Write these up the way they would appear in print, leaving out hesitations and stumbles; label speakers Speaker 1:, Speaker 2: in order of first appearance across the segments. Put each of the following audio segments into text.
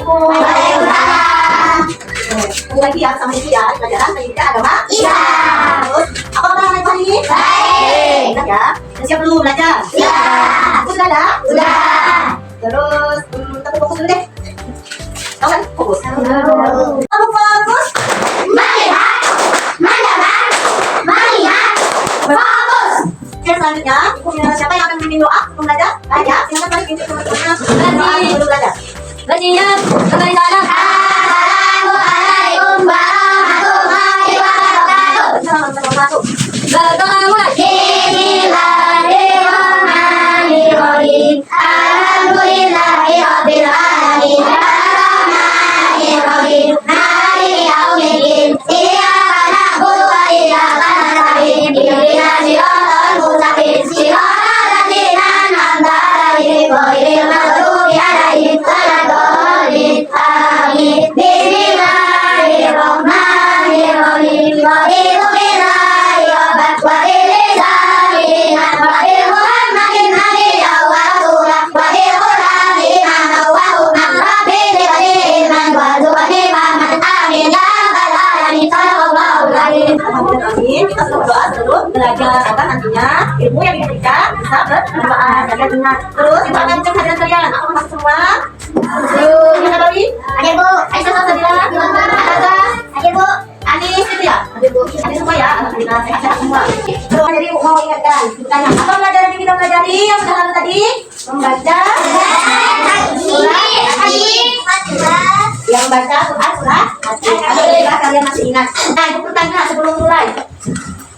Speaker 1: Assalamualaikum.
Speaker 2: Waalaikumsalam.
Speaker 1: Lagi ya sama Ibu ya, pelajaran pendidikan agama.
Speaker 2: Iya.
Speaker 1: Terus, apa kabar anak hari ini?
Speaker 2: Baik.
Speaker 1: Enak ya. Udah siap belum belajar?
Speaker 2: Iya.
Speaker 1: Aku sudah ada?
Speaker 2: Udah.
Speaker 1: Terus, tapi fokus dulu deh. Tahu kan? Fokus.
Speaker 2: Tahu.
Speaker 1: Kamu fokus.
Speaker 2: Melihat, mendengar, melihat, fokus.
Speaker 1: Oke, selanjutnya, Ibu minta siapa yang akan memimpin doa sebelum belajar? Aja, silakan balik pintu teman-teman. Doa sebelum belajar.
Speaker 3: Berniat kembali sana.
Speaker 2: Assalamualaikum warahmatullahi wabarakatuh.
Speaker 1: Selamat masuk.
Speaker 3: Berdoa mulai.
Speaker 2: Bismillahirrahmanirrahim. Alhamdulillahirabbil alamin. Arrahmanirrahim. Maliki yaumiddin. Iyyaka na'budu wa iyyaka nasta'in. Ihdinas siratal mustaqim. Siratal ladzina an'amta 'alaihim ghairil maghdubi 'alaihim waladdallin. Amin. Bismillahirrahmanirrahim. Raditu billahi rabban wa bilisanihi wa bi Muhammadin nabiyyan wa rasulan wa bil Qur'ani imaman wa hudan. Rabbi zidni ilman warzuqni fahman. Amin ya rabbal alamin. Shallallahul alaihi.
Speaker 1: Alhamdulillah, amin. Kita sudah berdoa sebelum belajar agar nantinya ilmu yang diberikan bisa bermanfaat. Kalian ingat. Terus kita akan cek hadiah kalian. Aku masuk semua. Ini ada Babi?
Speaker 2: Ada Bu.
Speaker 1: Aisyah Salsabila? Ada?
Speaker 2: Ada Bu.
Speaker 1: Anis gitu ya? Ada Bu. Ada semua ya? Alhamdulillah, sehat semua. Terus jadi mau ingatkan. Tanya, apa pelajaran yang kita pelajari yang sudah lalu tadi? Membaca yang baca surat. Alhamdulillah kalian masih ingat. Nah, itu pertanyaan sebelum mulai.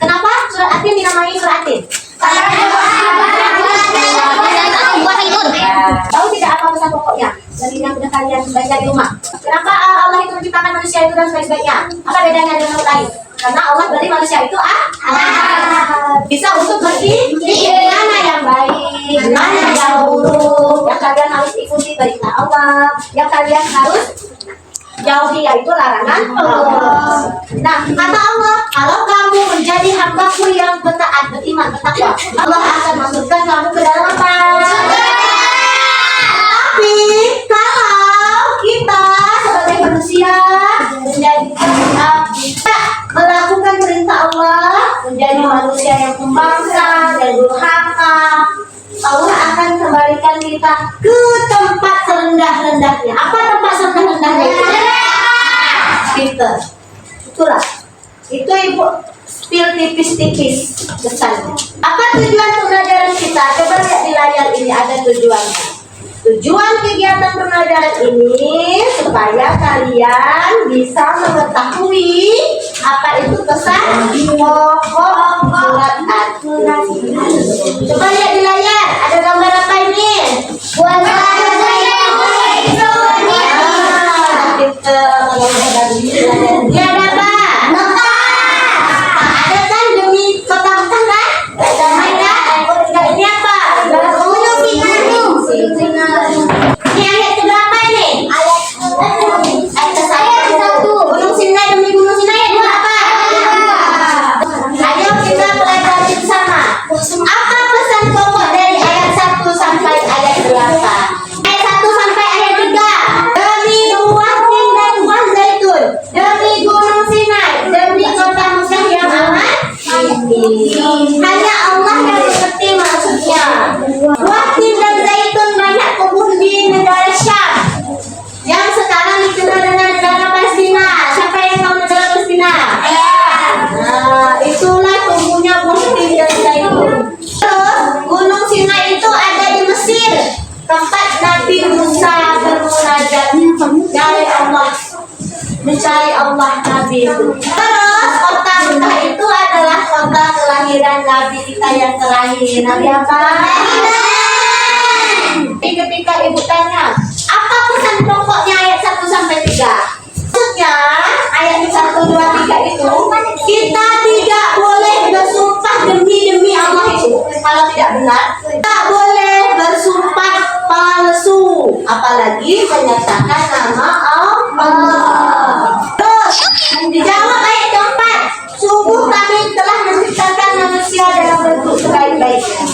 Speaker 1: Kenapa surat Atin dinamai surat Atin? Tahu tidak apa pesan pokoknya dari yang sudah kalian baca di rumah? Kenapa Allah itu menciptakan manusia itu dan sebaik-baiknya? Apa bedanya dengan yang lain? Karena Allah beri manusia itu bisa untuk berpikir mana yang baik, mana yang buruk, yang kalian harus ikuti perintah Allah, yang kalian harus jauhi yaitu larangan Allah. Nah, kata Allah, kalau kamu menjadi hambaku yang bertaat, beriman, bertakwa, Allah akan masukkan kamu ke dalam apa? Tapi kalau kita sebagai manusia menjadi bisa melakukan perintah Allah, menjadi manusia yang pembangkang dan durhaka, Allah akan kembalikan kita ke tempat serendah-rendahnya. Apa tempat serendah-rendahnya? Kita. Itulah. Itu Ibu spill tipis-tipis pesannya. Apa tujuan pembelajaran kita? Coba lihat di layar ini ada tujuannya. Tujuan kegiatan pembelajaran ini supaya kalian bisa mengetahui apa itu pesan pokok surat At-Tin. Coba lihat di layar, ada gambar apa ini? Ini ada apa? Ada kan demi kota Mekah kan? Ada mainan. Ini apa? Ini ayat keberapa ini? Ayat ke-1. Gunung Sinai demi Gunung Sinai dua apa? Ayo kita pelajari bersama. Apa pesan pokok dari ayat 1 sampai ayat 8? Ayat 1 sampai ayat 3. Demi buah tin dan buah zaitun, demi Gunung Sinai, demi kota Mekah yang aman ini. Hanya Allah yang mengerti maksudnya. Buah tin dan zaitun banyak tumbuh di negara Syam yang sekarang dikenal dengan negara Palestina. Siapa yang tahu negara Palestina? Nah, itulah tumbuhnya buah tin dan zaitun. Terus Gunung Sinai itu ada di Mesir, tempat Nabi Musa bermunajat dari Allah, mencari Allah Nabi itu. Terus kota Mekah itu adalah kota kelahiran Nabi kita yang terakhir. Nabi apa? Ketika Ibu tanya, apa pesan pokoknya ayat 1 sampai 3? Maksudnya ayat 1, 2, 3 itu kita tidak boleh bersumpah demi Allah itu. Kalau tidak benar, tak boleh bersumpah palsu, apalagi menyatakan nama Allah. Terus dijawab ayat keempat, sungguh kami telah menciptakan manusia dalam bentuk sebaik-baiknya.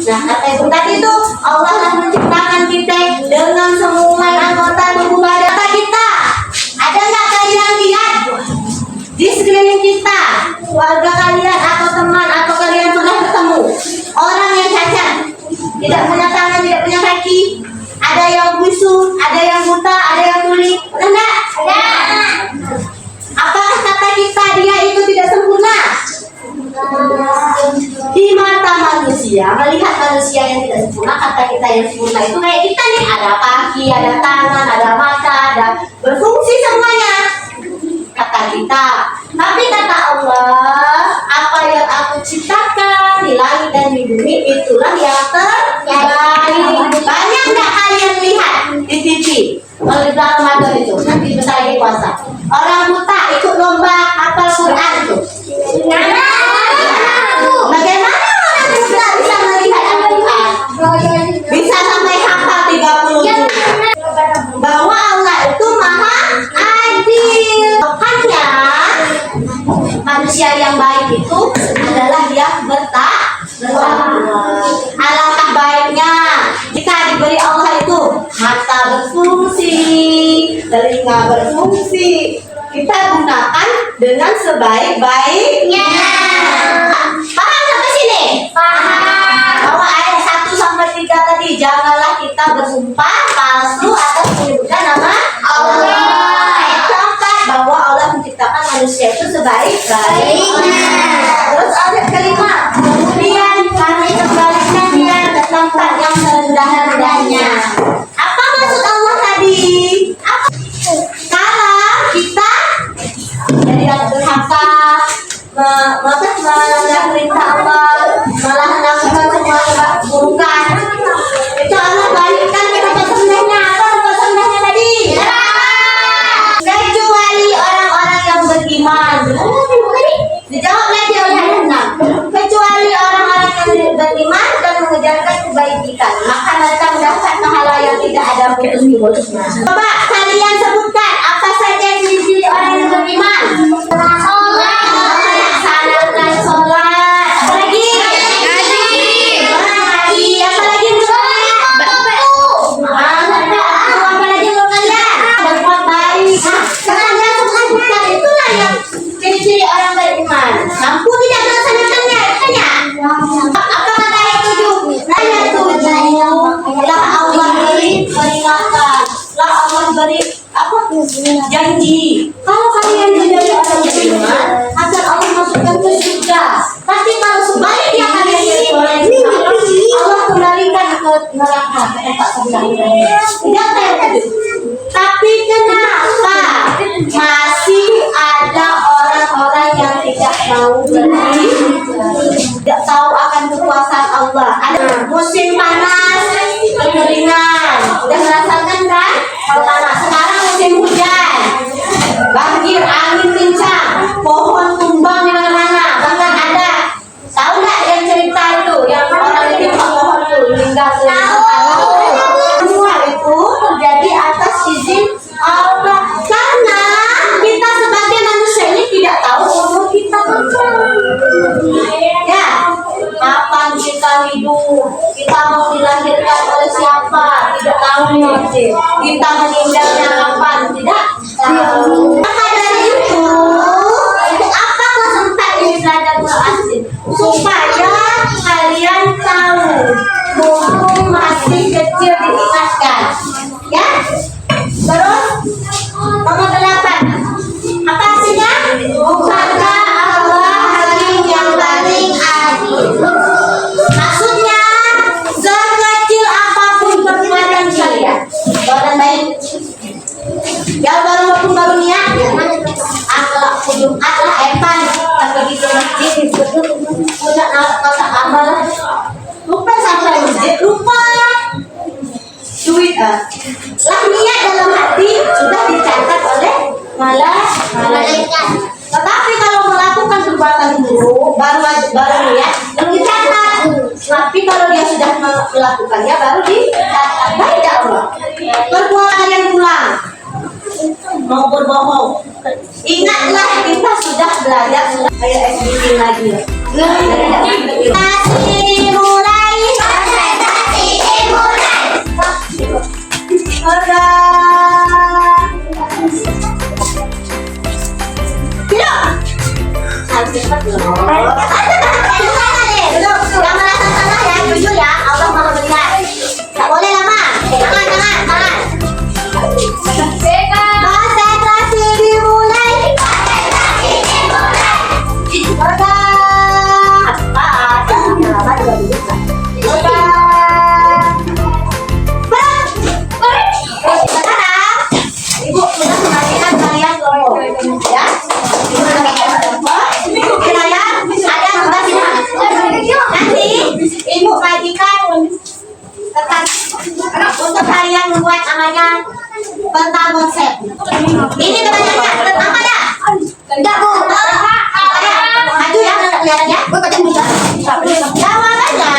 Speaker 1: Nah, kata Ibu tadi itu Allah telah menciptakan kita dengan semua anggota tubuh tidak punya tangan, tidak punya kaki. Ada yang bisu, ada yang buta, ada yang tuli. Benar enggak?
Speaker 2: Ada.
Speaker 1: Apakah kata kita dia itu tidak sempurna? Di mata manusia, melihat manusia yang tidak sempurna, kata kita yang sempurna itu kayak kita nih, ada kaki, ada tangan, ada mata, ada berfungsi semuanya. Kata kita. Tapi kata Allah, apa yang aku ciptakan di langit dan di bumi itulah yang terbaik. Banyak nggak kalian lihat di TV? Kalau di bulan Ramadan itu, nanti bentar lagi puasa. Orang buta ikut lomba hafal Quran itu. Bagaimana orang buta bisa melihat Al-Quran? Bisa sampai hafal 30 juz. Bahwa Allah itu maha adil. Makanya manusia yang baik itu adalah yang bertakwa. Alangkah baiknya jika diberi Allah itu mata berfungsi, telinga berfungsi, kita gunakan dengan sebaik-baiknya. Paham sampai sini? Paham. Bahwa ayat 1 sampai 3 tadi, janganlah kita bersumpah palsu atas menyebutkan nama Allah. Ayat keempat, bahwa Allah menciptakan manusia itu sebaik-baiknya. Terus ayat kelima, kemudian kami kembalikan dia ke tempat yang serendah-rendahnya. Apa maksud Allah tadi? Apa? Kalau kita jadi anak durhaka, melanggar perintah Allah, malah melakukan semua keburukan, itu Allah balikkan ke tempat serendahnya. Apa tempat serendahnya tadi? Kecuali orang-orang yang beriman. Dijawab lagi oleh ayat 6. Kecuali orang-orang yang beriman dan mengejarkan kebaikan, maka mereka mendapat pahala yang tidak ada putus-putusnya. Coba kalian sebutkan apa saja ciri-ciri orang yang beriman. Melaksanakan sholat. Apa lagi? Ngaji. Apa lagi? Apa lagi kalian? Berbuat baik. Kalian sebutkan itulah yang ciri-ciri orang beriman. Mampu tidak melaksanakannya, tanya. Apa kata ayat 7? Ayat 7. Lah Allah beri peringatan. Lah Allah beri apa? Janji. Kalau kalian menjadi orang beriman, akan Allah masukkan ke surga. Tapi kalau sebaliknya kalian jadi orang yang Allah kembalikan ke neraka, ke tempat sebenarnya. Tidak tahu. Tapi kenapa masih ada orang-orang yang tidak mau beri, tidak tahu akan kekuasaan Allah? Ada musim panas, kekeringan, udah merasakan kan? Pertama, sekarang musim hujan, banjir, angin kencang, pohon tumbang di mana-mana, bahkan ada. Tahu nggak yang cerita itu, yang orang yang timpa pohon itu meninggal? Semua itu terjadi atas izin Allah, karena kita sebagai manusia ini tidak tahu umur kita kapan. Ya, kapan kita hidup, kita mau dilahirkan oleh siapa, tidak tahu. Kita meninggalnya kapan, tidak tahu. Maka dari itu, untuk apa kelas 4 ini belajar Quran? Supaya kalian tahu, mumpung masih kecil diingatkan. Ya, terus nomor 8. Apa artinya? Maka Allah hakim yang paling adil. Maksudnya, sekecil apapun perbuatan kalian, orang baik, yang baru niat, akhlak Jumat lah, Evan, tak pergi ke masjid, punya kotak amal, lupa sampai masjid, lupa duit lah niat dalam hati sudah dicatat oleh malaikat. Tetapi kalau melakukan perbuatan buruk baru niat belum dicatat. Tapi kalau dia sudah melakukannya baru dicatat. Baik Allah. Perbuatan yang pulang mau berbohong. Ingatlah kita sudah belajar kayak SBT lagi. Masih mulai. Cepat loh. Jangan merasa salah ya, jujur ya. Allah Maha Mendengar. kalian membuat namanya pentakonsep. Ini pertanyaannya tentang apa dah?
Speaker 2: Enggak, Bu.
Speaker 1: Maju ya, kelihatan ya. Jawabannya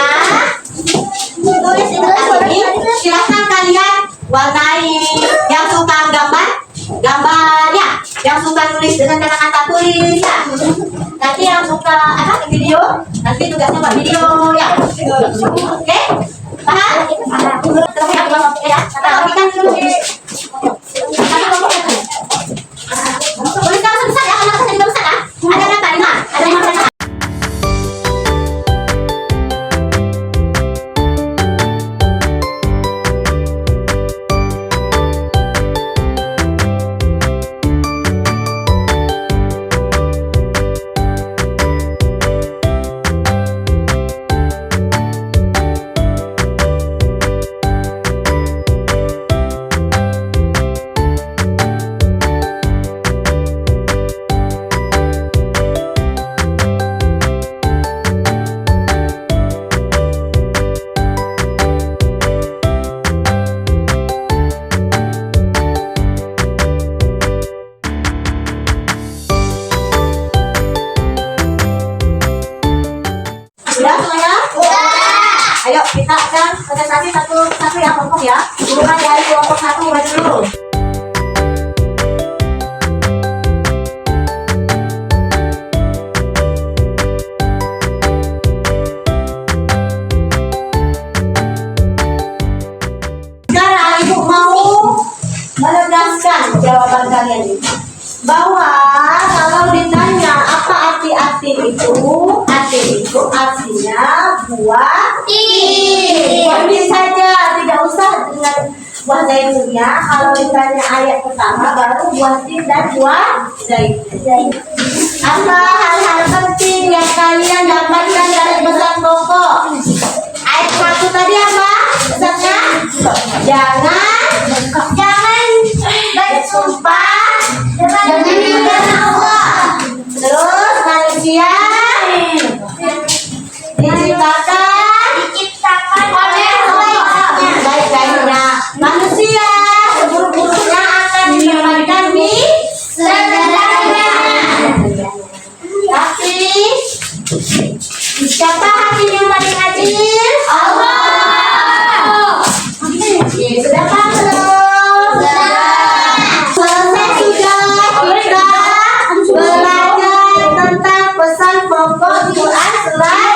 Speaker 1: tulis di kertas ini. Silakan kalian warnai. Yang suka gambarnya. Yang suka tulis dengan kata-kata tulis ya. Nanti yang suka video, nanti tugasnya buat video ya. Oke? Paham? Terus yang belum oke ya. Kita bagikan dulu. Tuliskan besar ya, kalau besar juga besar ya. Ada berapa? 5. Ada 5 berapa? Sudah semuanya? Ayo kita akan presentasi satu yang kelompok ya. Mulai dari kelompok 1 baca dulu. Sekarang ibu mau menegaskan jawaban kalian ini. Bahwa kalau ditanya apa arti aktif itu, aktif itu artinya buah Boleh saja, tidak usah dengan buah zaitunnya. Kalau ditanya ayat pertama baru buah tin dan buah zaitun. Apa hal-hal penting yang kalian dapatkan dari pesan pokok? Ayat 1 tadi apa? Pesannya jangan bersumpah dengan Allah. Terus manusia diciptakan oleh Allah. Baik-baiknya manusia seburuk-buruknya akan ditempatkan di sederhana. Tapi siapa hakim yang paling adil? Allah. Sudah paham belum? Selesai sudah kita belajar tentang pesan pokok Quran surat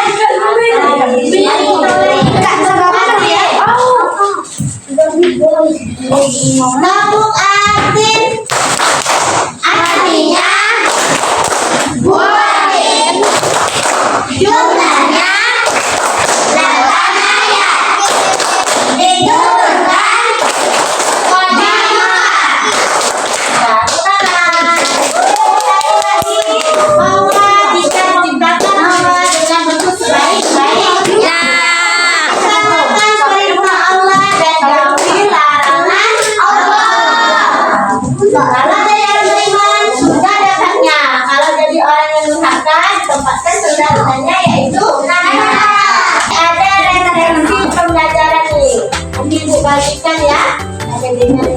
Speaker 1: Tabuk atin artinya buahin jumlahnya 8 ayat diturunkan bahwa jika diciptakan Allah dengan bentuk sebaik-baiknya laksanakan perintah Allah dan jauhi larangan Allah. Kalau dari yang beriman sudah dapatnya. Kalau jadi orang yang durhaka ditempatkan sebenarnya yaitu neraka. Ada referensi pembelajaran nih. Nanti ibu bagikan ya. Ada dengan